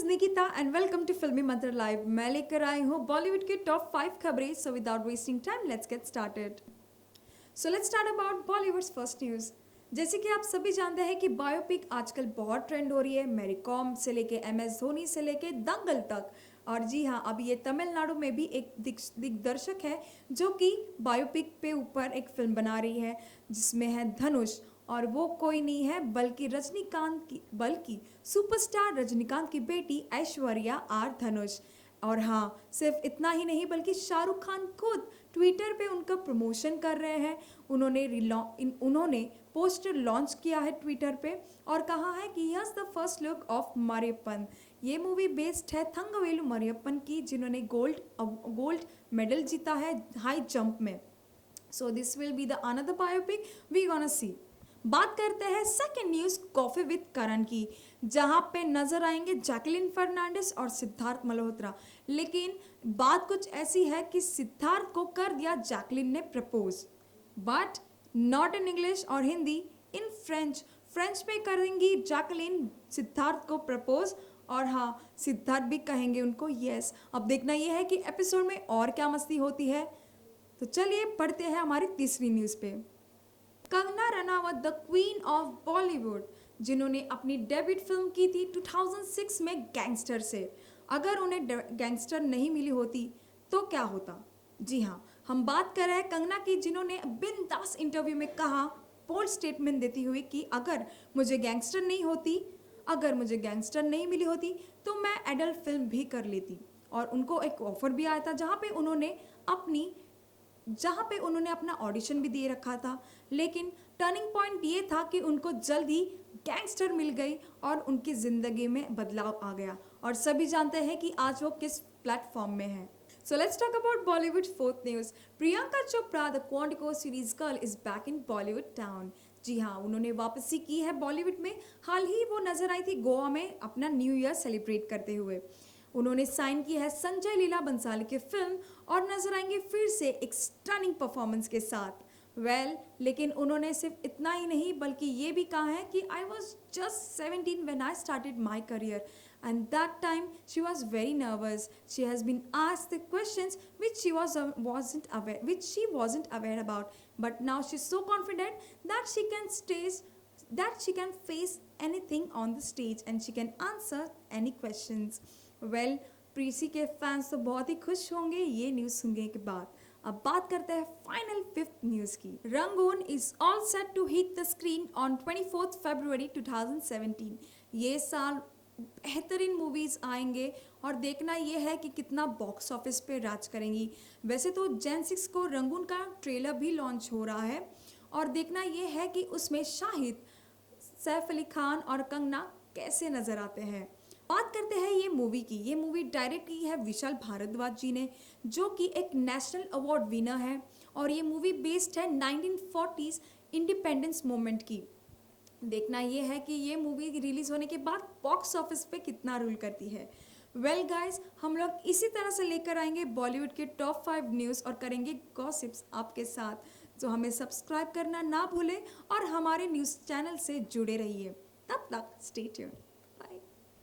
Nikita and welcome to फिल्मी मंत्र live. मैं लेकर आई हूँ बॉलीवुड की टॉप 5 खबरें। So without wasting time let's get started. So let's start about Bollywoods first news. जैसे कि आप सभी जानते हैं कि बायोपिक आजकल बहुत ट्रेंड हो रही है, मैरी कॉम से लेके MS धोनी से लेके दंगल तक। और जी हाँ, अब ये तमिलनाडु में भी एक दिग्दर्शक है जो कि बायोपिक पे ऊपर एक फिल्म बना रही है जिसमें है धनुष। और वो कोई नहीं है बल्कि सुपरस्टार रजनीकांत की बेटी ऐश्वर्या आर धनुष। और हाँ, सिर्फ इतना ही नहीं बल्कि शाहरुख खान खुद ट्विटर पे उनका प्रमोशन कर रहे हैं। उन्होंने पोस्टर लॉन्च किया है ट्विटर पे और कहा है कि yes the first look of Mariyappan. ये मूवी बेस्ड है थंगवेलु मरियप्पन की, जिन्होंने गोल्ड मेडल जीता है हाई जंप में। So this will be the another biopic we gonna see. बात करते हैं second news Koffee with Karan की, जहां पे नजर आएंगे जैकलिन फर्नांडिस और सिद्धार्थ मल्होत्रा। लेकिन बात कुछ ऐसी है कि सिद्धार्थ को कर दिया जैकलिन ने propose, but not in English और हिंदी, इन फ्रेंच में करेंगी जैकलिन सिद्धार्थ को प्रपोज। और हाँ, सिद्धार्थ भी कहेंगे उनको यस। अब देखना यह है कि एपिसोड में और क्या मस्ती होती है। तो चलिए पढ़ते हैं हमारी तीसरी न्यूज़ पे। Kangana Ranaut the queen of Bollywood, जिन्होंने अपनी डेब्यूट फिल्म की थी 2006 में गैंगस्टर से। अगर उन्हें गैंगस्टर नहीं मिली होती तो क्या होता? जी हाँ, हम बात कर रहे हैं कंगना की, जिन्होंने बिंदास इंटरव्यू में कहा, बोल्ड स्टेटमेंट देती हुई कि अगर मुझे गैंगस्टर नहीं मिली होती तो मैं एडल्ट फिल्म भी कर लेती। और उनको एक ऑफर भी आया था जहाँ पे उन्होंने अपना ऑडिशन भी दे रखा था। लेकिन टर्निंग पॉइंट ये था कि उनको जल्द ही गैंगस्टर मिल गई और उनकी ज़िंदगी में बदलाव आ गया। और सभी जानते हैं कि आज वो किस प्लेटफॉर्म में है। So let's talk about Bollywood fourth news. Priyanka Chopra the Quantico series girl is back in Bollywood town. जी हाँ, उन्होंने वापसी की है बॉलीवुड में। हाल ही वो नजर आई थी गोवा में अपना न्यू ईयर सेलिब्रेट करते हुए। उन्होंने साइन की है संजय लीला बंसाली की फिल्म और नजर आएंगे फिर से एक स्टनिंग परफॉर्मेंस के साथ। लेकिन उन्होंने सिर्फ इतना ही नहीं बल्कि ये भी कहा है कि I was just 17 when I started my career and that time she was very nervous. She has been asked the questions which she wasn't aware about, but now she's so confident that she can face anything on the stage and she can answer any questions. प्रीसी के fans तो बहुत ही खुश होंगे ये news सुनने के बाद। अब बात करते हैं फाइनल फिफ्थ न्यूज़ की। Rangoon is all set to hit the screen on 24 फरवरी 2017। ये साल बेहतरीन मूवीज़ आएंगे और देखना ये है कि कितना बॉक्स ऑफिस पे राज करेंगी। वैसे तो Gen 6 को रंगून का ट्रेलर भी लॉन्च हो रहा है और देखना ये है कि उसमें शाहिद, सैफ अली खान और कंगना कैसे नज़र आते हैं। बात करते हैं ये मूवी की। ये मूवी डायरेक्ट की है विशाल भारद्वाज जी ने, जो कि एक नेशनल अवार्ड विनर है। और ये मूवी बेस्ड है 1940s इंडिपेंडेंस मूवमेंट की। देखना ये है कि ये मूवी रिलीज होने के बाद बॉक्स ऑफिस पे कितना रूल करती है। गाइस, हम लोग इसी तरह से लेकर आएंगे बॉलीवुड के टॉप 5 न्यूज़ और करेंगे गॉसिप्स आपके साथ। तो हमें सब्सक्राइब करना ना भूलें और हमारे न्यूज़ चैनल से जुड़े रहिए। तब तक स्टे ट्यून्ड।